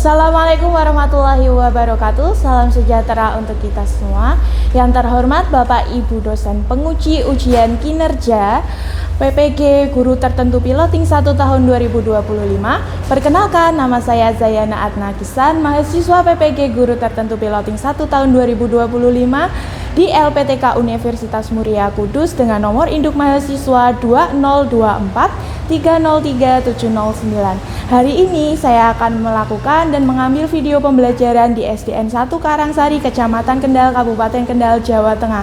Assalamualaikum warahmatullahi wabarakatuh. Salam sejahtera untuk kita semua. Yang terhormat Bapak Ibu dosen penguji ujian kinerja PPG Guru Tertentu Piloting 1 tahun 2025. Perkenalkan, nama saya Zayana Atnakisan, mahasiswa PPG Guru Tertentu Piloting 1 tahun 2025 di LPTK Universitas Muria Kudus dengan nomor induk mahasiswa 2024 303709. Hari ini saya akan melakukan dan mengambil video pembelajaran di SDN 1 Karangsari, Kecamatan Kendal, Kabupaten Kendal, Jawa Tengah.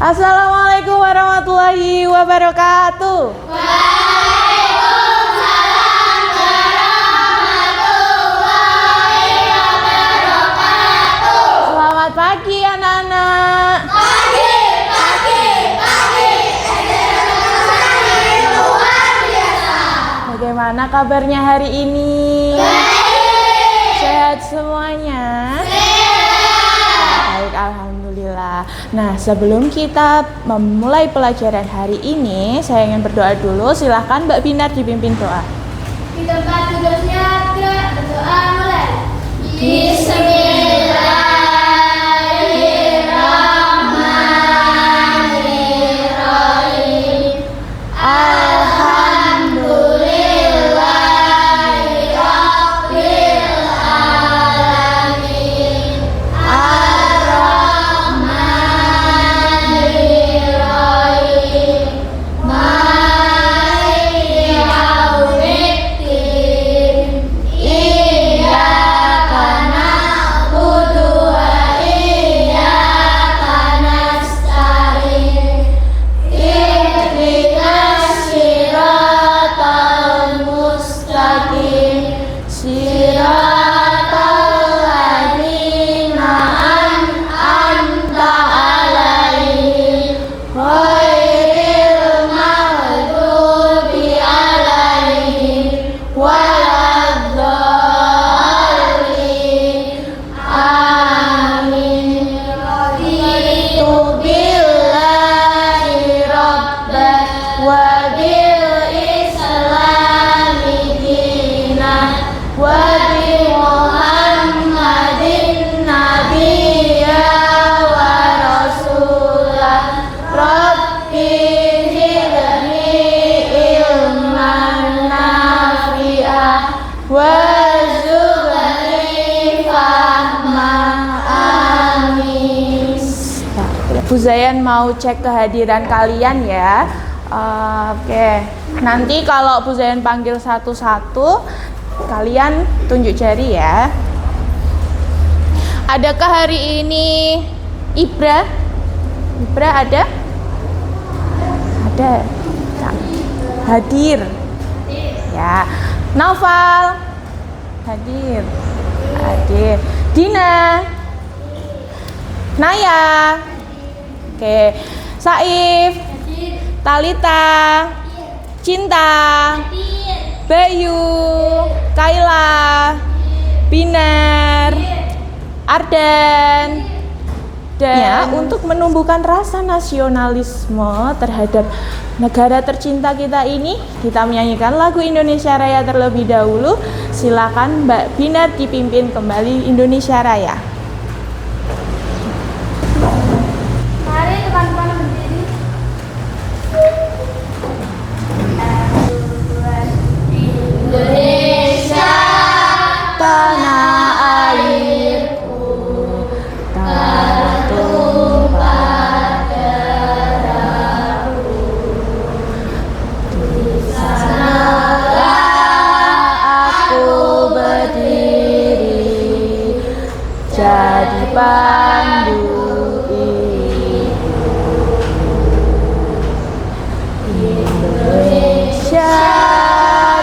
Assalamualaikum warahmatullahi wabarakatuh. Waalaikumsalam warahmatullahi wabarakatuh. Selamat pagi anak-anak. Pagi. Luar biasa. Bagaimana kabarnya hari ini? Baik. Sehat semuanya? Baik, alhamdulillah. Nah, sebelum kita memulai pelajaran hari ini, saya ingin berdoa dulu. Silahkan Mbak Binar dipimpin doa. Di tempat duduknya berdoa mulai. Bismillahirrahmanirrahim. Alhamdulillahirabbil alamin. Ar-Rahmanirrahim. Maliki yaumiddin. Iyyaka na'budu wa iyyaka nasta'in. Ihdinas siratal mustaqim. Siratal ladzina an'amta 'alaihim ghairil maghdubi 'alaihim waladdallin. Amin. Raditu billahi rabban wa bil islami dinan wa bi Muhammadin nabiyya wa rasulah. Rabbi zidni ilman nafi'ah warzuqni fahman. Amin. Bu Zayan mau cek kehadiran kalian ya. Oke. Nanti kalau Bu Zayan panggil satu-satu, kalian tunjuk jari ya. Adakah hari ini Ibra? Ibra ada? Ada. Hadir. Ya. Naufal hadir. Hadir. Dina. Naya. Oke. Saif. Talita. Cinta. Bayu. Kaila. Binar. Ardan. Dan ya, untuk menumbuhkan rasa nasionalisme terhadap negara tercinta kita ini, kita menyanyikan lagu Indonesia Raya terlebih dahulu. Silakan Mbak Binar dipimpin kembali Indonesia Raya. Mari teman-teman berdiri. Indonesia Tanah airku tak tumpah darahku, di sanalah aku berdiri jadi pandu hidup. Indonesia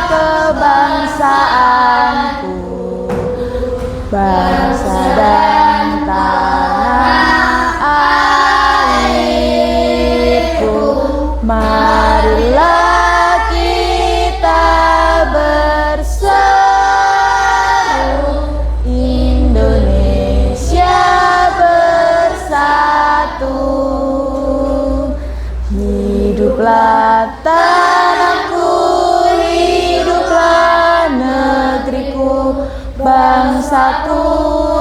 kebangsaanku, bangsa dan tanah airku. Marilah kita berseru, Indonesia bersatu. Hiduplah tanahku, hiduplah negeriku, bangsaku,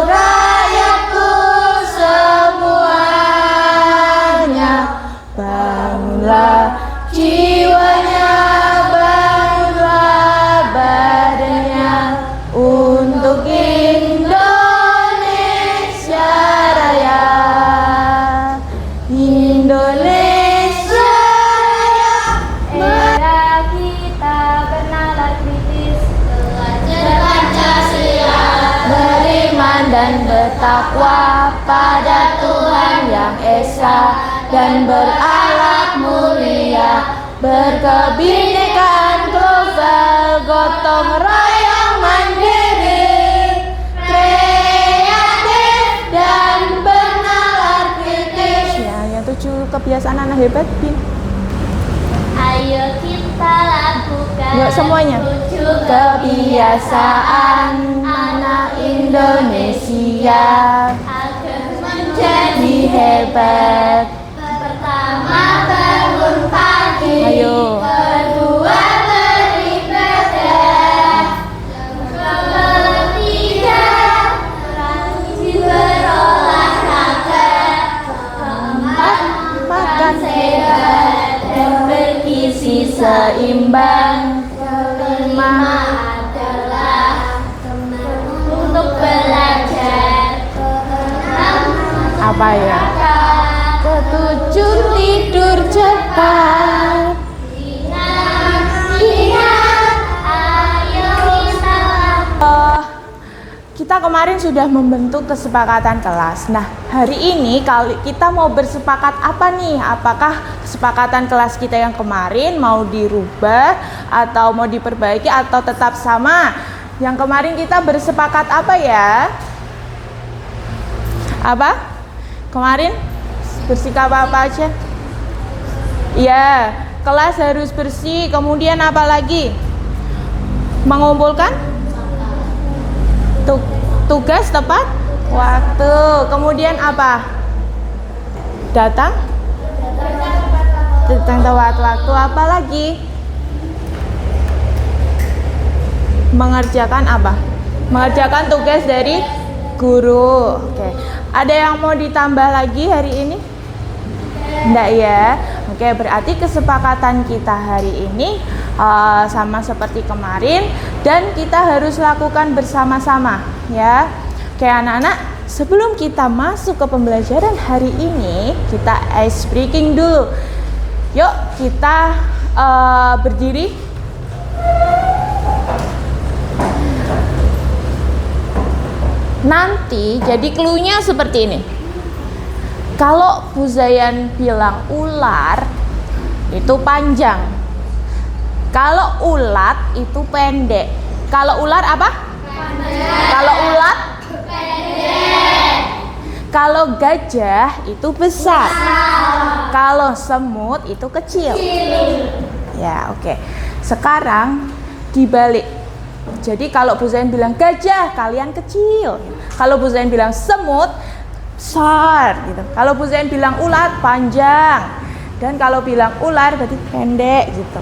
rakyatku semuanya. Bangunlah jiwanya, bangunlah badannya untuk Indonesia Raya. Indonesia Raya. Era kita bernalar kritis, belajar Pancasila, Beriman dan bertakwa pada Tuhan Yang Esa, dan berakhlak mulia, berkebinekaan global, gotong royong mandiri, kreatif dan bernalar kritis. Ya, yang 7 kebiasaan anak hebat, Bin. ayo kita lakukan Yuk semuanya. 7 Kebiasaan anak Indonesia agar menjadi hebat. pertama bangun pagi, Ayo. kedua beribadah, ketiga rajin berolahraga, keempat Makan sehat dan bergizi seimbang. kelima adalah untuk belajar, keenam Apa ya? Ketujuh tidur cepat. ingat, ayo kita Kita kemarin sudah membentuk kesepakatan kelas. Nah, hari ini kali kita mau bersepakat apa nih? Apakah kesepakatan kelas kita yang kemarin mau dirubah atau mau diperbaiki atau tetap sama? Yang kemarin kita bersepakat apa ya? Apa? Kemarin bersikap apa aja? Iya, kelas harus bersih. Kemudian apa lagi? Mengumpulkan tugas tepat waktu. Kemudian apa? Datang tepat waktu. Apa lagi? Mengerjakan apa? Mengerjakan tugas dari guru. Oke. Ada yang mau ditambah lagi hari ini? Enggak ya? Oke, berarti kesepakatan kita hari ini sama seperti kemarin dan kita harus lakukan bersama-sama ya. Oke anak-anak, sebelum kita masuk ke pembelajaran hari ini, kita ice breaking dulu. Yuk kita berdiri. Nanti jadi clue-nya seperti ini. Kalau Bu Zayan bilang ular itu panjang. Kalau ulat itu pendek. Kalau ular apa? Pendek. Kalau ulat? Pendek. Kalau gajah itu besar. Kalau semut itu kecil. Ya, oke. Sekarang dibalik. Jadi kalau Bu Zain bilang gajah, kalian kecil. Kalau Bu Zain bilang semut, besar gitu. Kalau Bu Zain bilang ulat, panjang. Dan kalau bilang ular berarti pendek gitu.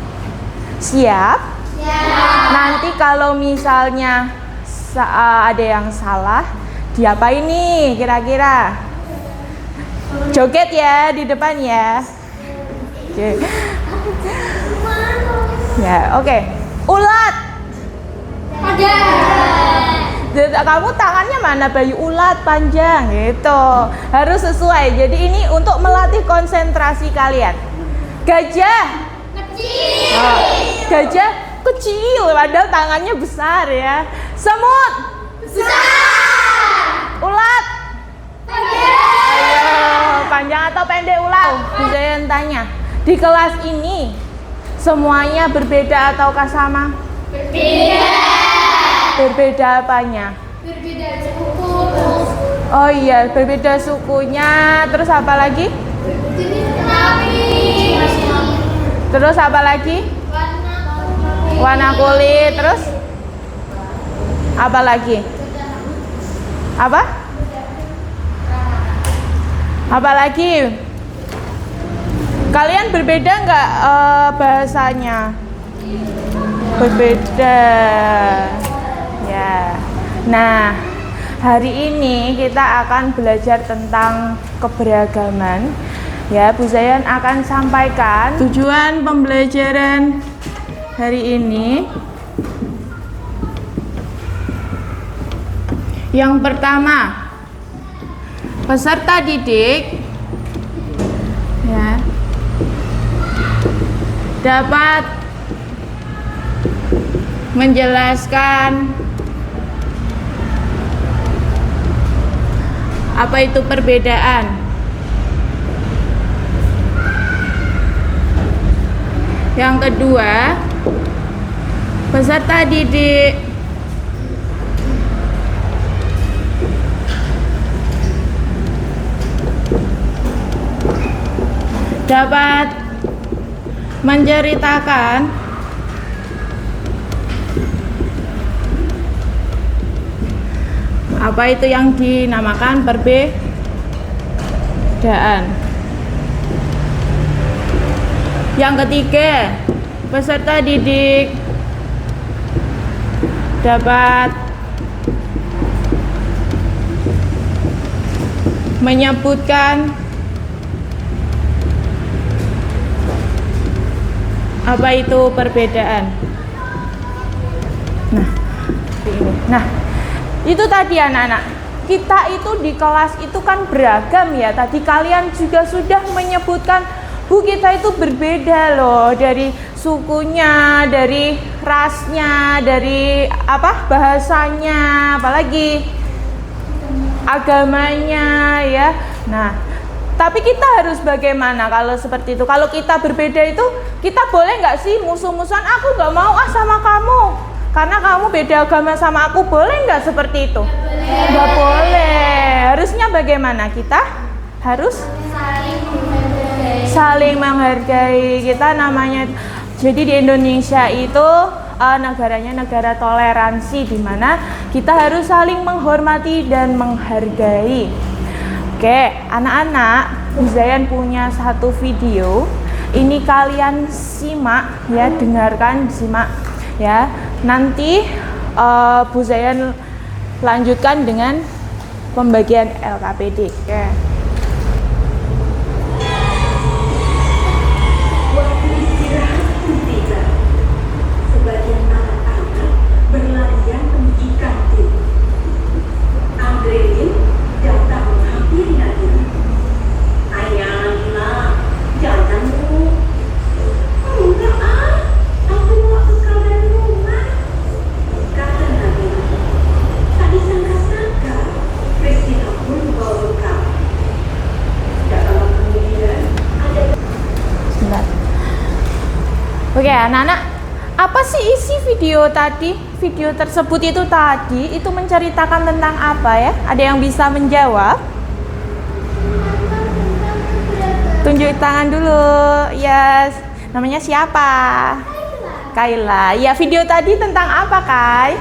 Siap? Siap. Nanti kalau misalnya ada yang salah, diapain nih kira-kira? Joget ya di depan ya. Oke. Ya, oke. Ulat. ada. Kamu tangannya mana Bayu? Ulat panjang gitu. Harus sesuai. Jadi ini untuk melatih konsentrasi kalian. Gajah Kecil. oh, gajah kecil padahal tangannya besar ya. Semut Besar. ulat ayo panjang atau pendek ulat? Bisa yang tanya. Di kelas ini semuanya berbeda ataukah sama? Berbeda. Berbeda apanya? Berbeda suku. Oh iya, berbeda sukunya. Terus apa lagi? Jenis kelamin. Terus apa lagi? Warna kulit. Terus apa lagi? Apa? Apa lagi? Kalian berbeda nggak bahasanya? Berbeda. Ya. Nah, hari ini kita akan belajar tentang keberagaman. Ya, Bu Zayan akan sampaikan tujuan pembelajaran hari ini. Yang pertama, peserta didik ya dapat menjelaskan apa itu perbedaan. Yang kedua, peserta didik dapat menceritakan apa itu yang dinamakan perbedaan. Yang ketiga, peserta didik dapat menyebutkan apa itu perbedaan. Nah, itu tadi anak-anak. Kita itu di kelas itu kan beragam ya. Tadi kalian juga sudah menyebutkan, Bu, kita itu berbeda loh, dari sukunya, dari rasnya, dari bahasanya, apalagi agamanya ya. Nah, tapi kita harus bagaimana kalau seperti itu? Kalau kita berbeda itu, kita boleh nggak sih musuh-musuhan? Aku nggak mau sama kamu, karena kamu beda agama sama aku. Boleh nggak seperti itu? Nggak boleh. Harusnya bagaimana? Kita harus saling menghargai. Kita namanya, jadi di Indonesia itu negaranya negara toleransi, di mana kita harus saling menghormati dan menghargai. Oke, anak-anak, Bu Zayan punya satu video. Ini kalian simak ya, dengarkan, simak ya. Nanti Bu Zayan lanjutkan dengan pembagian LKPD. Oke. Sebagian anak-anak berlarian menuju kantin. Andrein datang menghampiri Nadira. Ayah Nila, jangan Bu. Enggak aku mau bekal dari rumah, kata Nadira. Tadi sangka-sangka Christina pun membawa bekal. Tidak lama kemudian ada. Sebentar. Oke, anak-anak, apa sih isi video tadi? Video tersebut itu tadi itu menceritakan tentang apa ya? Ada yang bisa menjawab? Tunjuk tangan dulu. Yes. Namanya siapa? Kaila. Ya, video tadi tentang apa, Kai?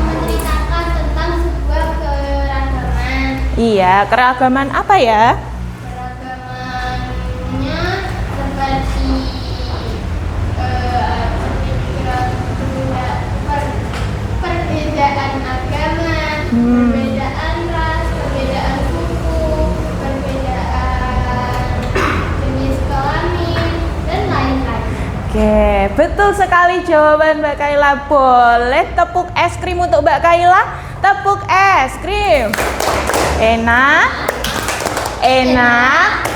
Menceritakan tentang sebuah keragaman. Iya, keragaman apa ya? Keragamannya seperti perbedaan agama, perbedaan ras, perbedaan suku, perbedaan jenis kelamin, dan lain-lain. Oke, betul sekali jawaban Mbak Kaila. Boleh tepuk es krim untuk Mbak Kaila? Tepuk es krim. Enak? Enak?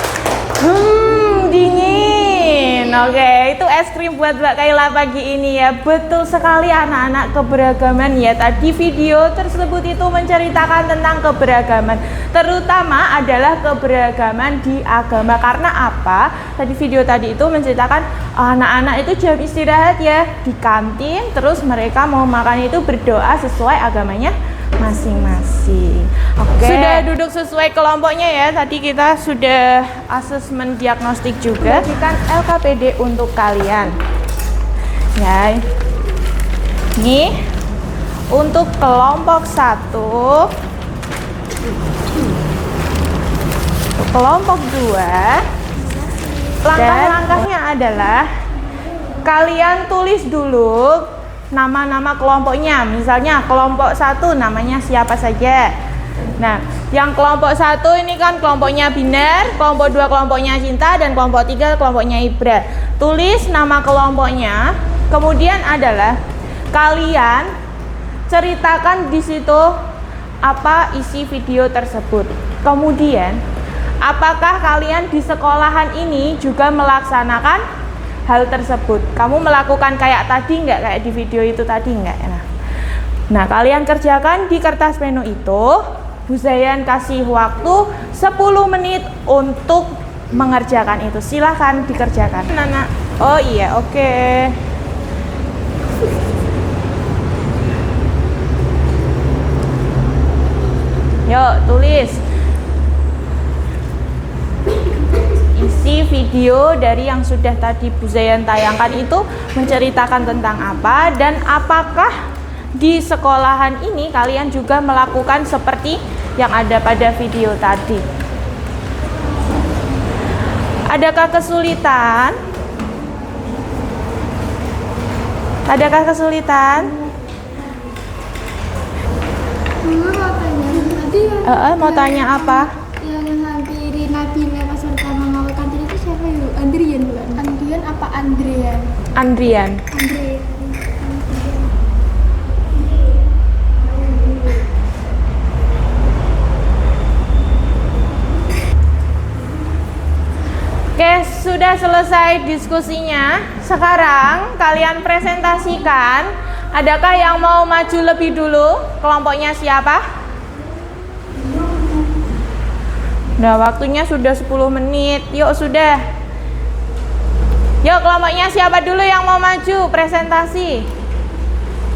Dingin. Oke, itu es krim buat Mbak Kaila pagi ini ya. Betul sekali anak-anak, keberagaman ya. Tadi video tersebut itu menceritakan tentang keberagaman. Terutama adalah keberagaman di agama. Karena apa? Tadi video tadi itu menceritakan anak-anak itu jam istirahat ya di kantin. Terus mereka mau makan itu berdoa sesuai agamanya masing-masing. Oke. Sudah duduk sesuai kelompoknya ya. Tadi kita sudah asesmen diagnostik juga. Bagikan LKPD untuk kalian. Ya. Ini untuk kelompok 1. Untuk kelompok 2, langkah-langkahnya adalah kalian tulis dulu nama-nama kelompoknya. Misalnya kelompok 1 namanya siapa saja. Nah, yang kelompok 1 ini kan kelompoknya Binar, kelompok 2 kelompoknya Cinta, dan kelompok 3 kelompoknya Ibra. Tulis nama kelompoknya. Kemudian adalah kalian ceritakan di situ apa isi video tersebut. Kemudian, apakah kalian di sekolahan ini juga melaksanakan hal tersebut? Kamu melakukan kayak tadi nggak? Kayak di video itu tadi nggak? Nah, kalian kerjakan di kertas menu itu. Bu Zayan kasih waktu 10 menit untuk mengerjakan itu. Silahkan dikerjakan. Nana. Oh iya, oke. Yuk, tulis. Isi video dari yang sudah tadi Bu Zayan tayangkan itu menceritakan tentang apa, dan apakah di sekolahan ini kalian juga melakukan seperti yang ada pada video tadi. Adakah kesulitan? Adakah kesulitan? Mau tanya apa? Yang hampiri Nabila pas pertama mau ke kantin itu siapa yuk? Andrian bukan? Andrian apa Andrian? Andrian. Andrian. Oke, sudah selesai diskusinya. Sekarang kalian presentasikan. Adakah yang mau maju lebih dulu? Kelompoknya siapa? Nah, waktunya sudah 10 menit. Yuk, sudah. Yuk, kelompoknya siapa dulu yang mau maju presentasi?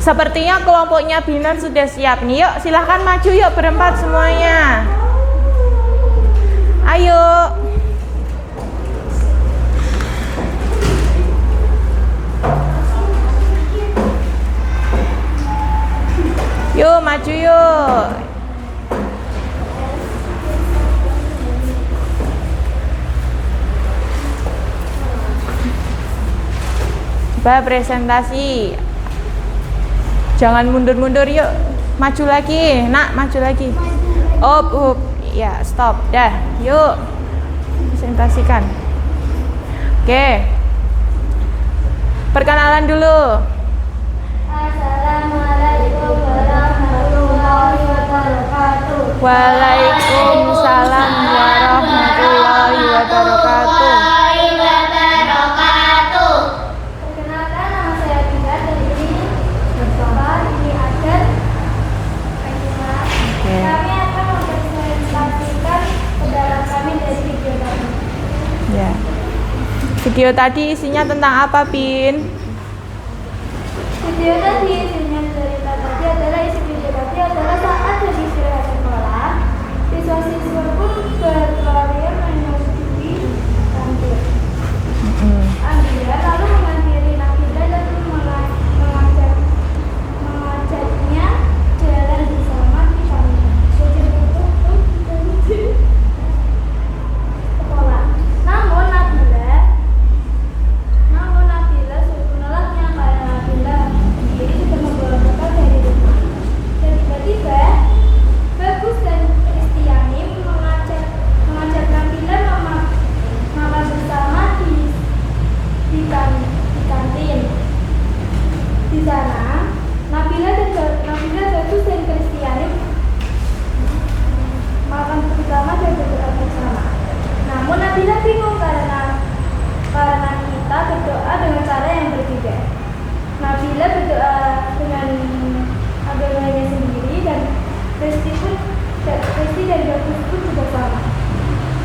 Sepertinya kelompoknya Binar sudah siap nih. Yuk, silahkan maju yuk berempat semuanya. Ayo. Yuk, maju yuk. Coba presentasi. Jangan mundur-mundur yuk. Maju lagi, nak, maju lagi. Up. Ya, stop. Dah, yuk. Presentasikan. Oke. Perkenalan dulu. Assalamualaikum warahmatullahi wabarakatuh. Waalaikumsalam warahmatullahi wabarakatuh. Perkenalkan, nama saya Binar dari ini Bapak ini Aden. Kami akan mempresentasikan saudara kami dari video tadi. Ya. Video tadi isinya tentang apa, Pin? Video tadi isinya cerita tadi adalah isi video tadi adalah saat jadi istirahat sekolah, siswa-siswa pun berlarian menyusui kantin. Andrea lalu menghampiri Nabila dan mengajaknya jalan bersama di sekolah. Namun Nabila suruh menolaknya karena Nabila sendiri sudah membawa bekal dari rumah. Dan tiba-tiba Bagus dan Kristiani mengajak Nabila makan bersama di kantin. Di sana Nabila, Bagus dan Kristiani makan bersama dan berdoa bersama. Namun Nabila bingung karena kita berdoa dengan cara yang berbeda. Nabila berdoa dengan agamanya sendiri dan Kristi dan Bagus pun juga sama.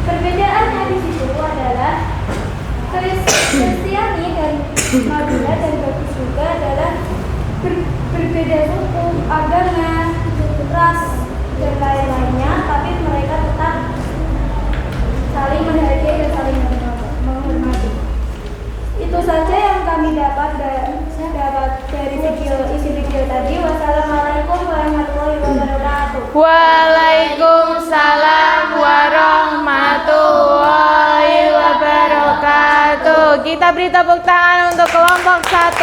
Perbedaannya di situ adalah Kristiani dan Nabila dan Bagus juga adalah berbeda suku, agama, ras, dan lain-lainnya, tapi mereka tetap saling menghargai dan saling menghormati. Itu saja yang kami dapat dari isi video tadi. Wassalamualaikum warahmatullahi wabarakatuh. Waalaikumsalam warahmatullahi wabarakatuh. Kita beri tepuk tangan untuk kelompok 1.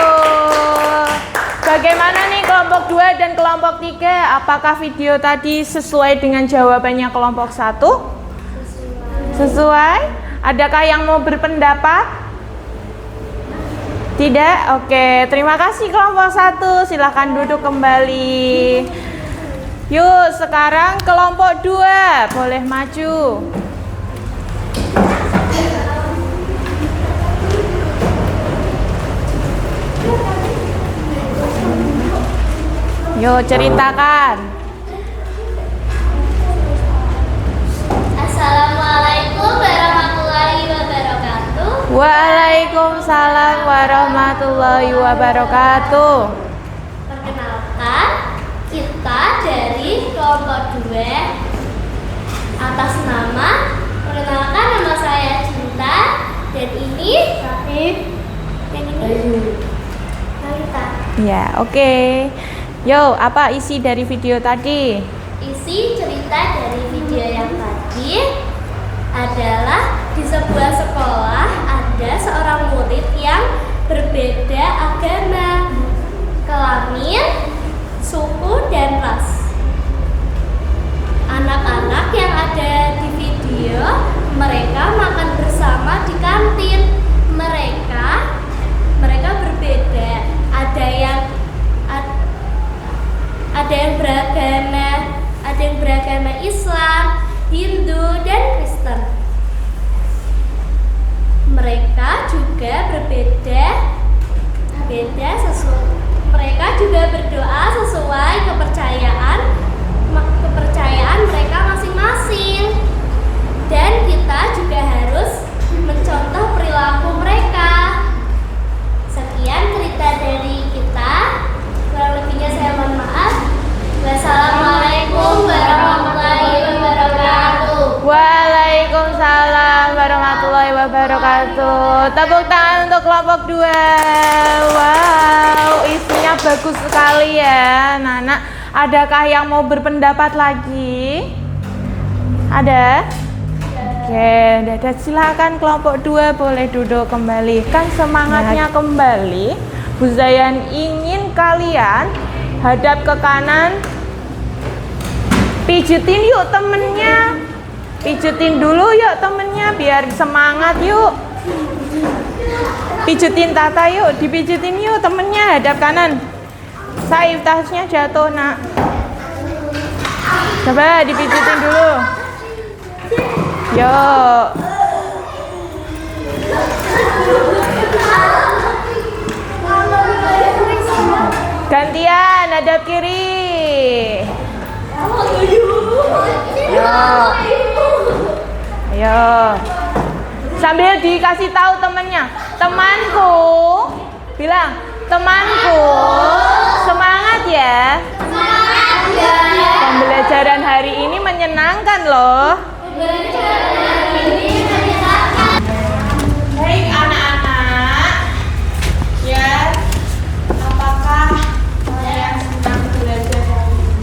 Bagaimana nih kelompok 2 dan kelompok 3? Apakah video tadi sesuai dengan jawabannya kelompok 1? Sesuai? Adakah yang mau berpendapat? Tidak? Oke, terima kasih kelompok 1. Silahkan duduk kembali. Yuk, sekarang kelompok 2 boleh maju. Yuk, ceritakan. Assalamualaikum warahmatullahi wabarakatuh. Waalaikumsalam warahmatullahi wabarakatuh. Perkenalkan, kita dari kelompok 2 atas nama, perkenalkan nama saya Cinta dan ini Rahim dan ini Talita. Ya, oke. Yo, apa isi dari video tadi? Isi cerita dari video yang tadi adalah di sebuah sekolah ada seorang murid yang berbeda agama, kelamin, suku, dan ras. Anak-anak yang ada di video, mereka makan bersama di kantin. Mereka berbeda. Ada yang beragama Islam, Hindu, dan Kristen. Mereka juga mereka juga berdoa sesuai kepercayaan mereka masing-masing. Dan kita juga harus mencontoh perilaku mereka. Sekian cerita dari kita. Kurang lebihnya saya mohon maaf. Wassalamualaikum warahmatullahi wabarakatuh. Waalaikumsalam warahmatullahi wabarakatuh. Tepuk tangan untuk kelompok 2. Wow, isinya bagus sekali ya, anak-anak. Adakah yang mau berpendapat lagi? Ada? Oke, dadah, silakan kelompok 2 boleh duduk kembali. Kan semangatnya kembali. Bu Zayan ingin kalian hadap ke kanan. Pijetin yuk temennya. Pijetin dulu yuk temennya biar semangat yuk. Pijetin Tata yuk, dipijetin yuk temennya hadap kanan. Saif, tasnya jatuh nak. Coba dipijetin dulu. Yuk. Gantian, hadap kiri. Ayo. Sambil dikasih tahu temennya. Temanku. Bilang, temanku. Semangat ya. Pembelajaran hari ini menyenangkan loh. Baik anak-anak. Ya. Apakah kalian sedang belajar hari ini?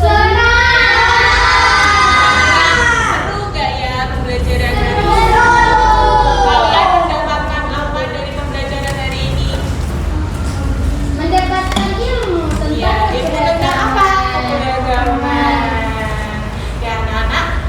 Seru gak ya pembelajaran hari ini? Kalian mendapatkan apa dari pembelajaran hari ini? Mendapatkan ilmu Ya, ilmu tentang apa? Keberagaman. Ya anak-anak,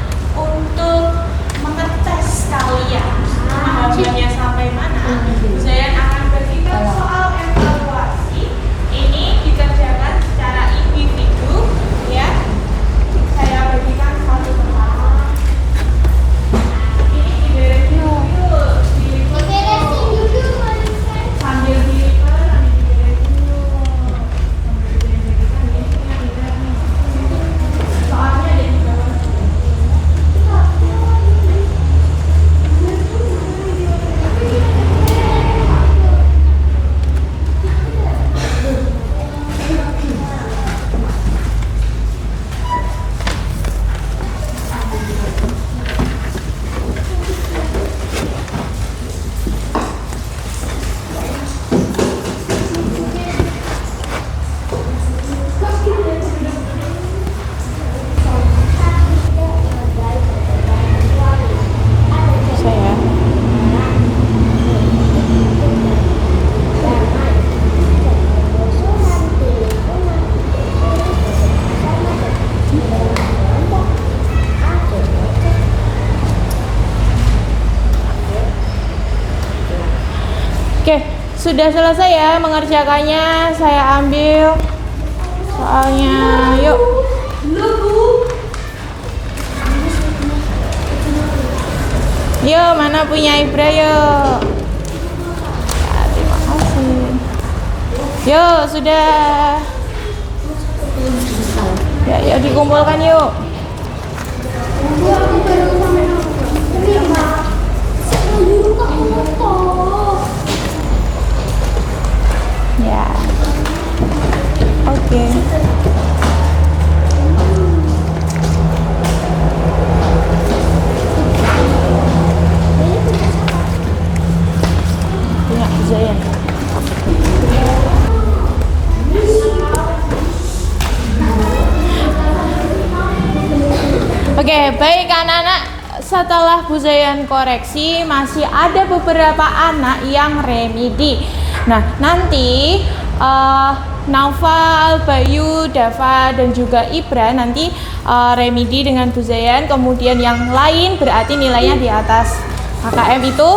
sudah selesai ya mengerjakannya, saya ambil soalnya. Yuk. Yuk, mana punya Ibra yuk. Ya, terima kasih. Yuk, sudah. Ya, yuk dikumpulkan yuk. Ya. Oke. Punya Zayan. Oke, baik anak-anak, setelah Bu Zayan koreksi masih ada beberapa anak yang remedi. Nah, nanti Naufal, Bayu, Dava, dan juga Ibra nanti remedi dengan Bu Zayan. Kemudian yang lain berarti nilainya di atas KKM itu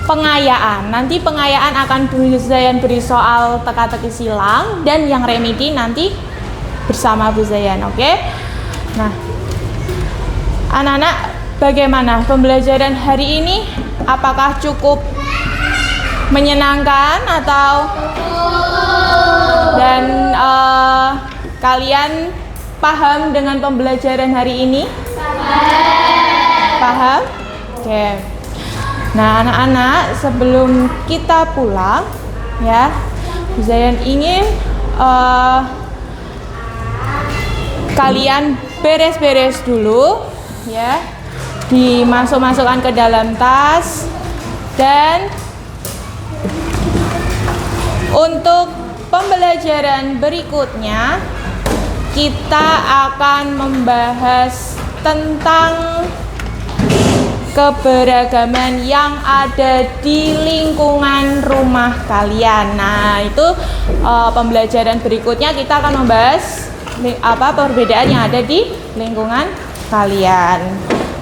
pengayaan. Nanti pengayaan akan Bu Zayan beri soal teka-teki silang, dan yang remedi nanti bersama Bu Zayan. Oke? Nah, anak-anak, bagaimana pembelajaran hari ini? Apakah cukup menyenangkan atau dan kalian paham dengan pembelajaran hari ini? Paham? Oke. Nah, anak-anak, sebelum kita pulang ya, Zayan ingin kalian beres-beres dulu ya, dimasuk-masukkan ke dalam tas. Dan untuk pembelajaran berikutnya kita akan membahas tentang keberagaman yang ada di lingkungan rumah kalian. Nah, itu pembelajaran berikutnya kita akan membahas apa perbedaan yang ada di lingkungan kalian.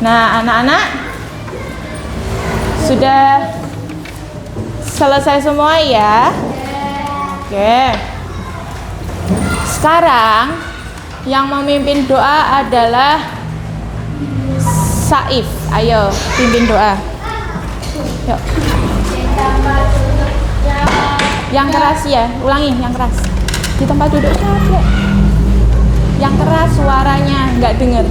Nah, anak-anak sudah selesai semua ya? Oke. Sekarang yang memimpin doa adalah Saif. Ayo, pimpin doa. Yuk. Yang keras ya, ulangi yang keras. Di tempat duduk saja. Yang keras suaranya nggak dengar.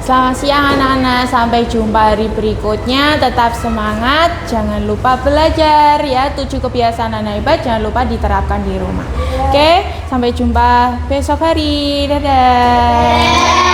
Selamat siang anak-anak, sampai jumpa hari berikutnya. Tetap semangat, jangan lupa belajar ya. 7 kebiasaan anak hebat jangan lupa diterapkan di rumah. Oke, sampai jumpa besok hari. Dadah.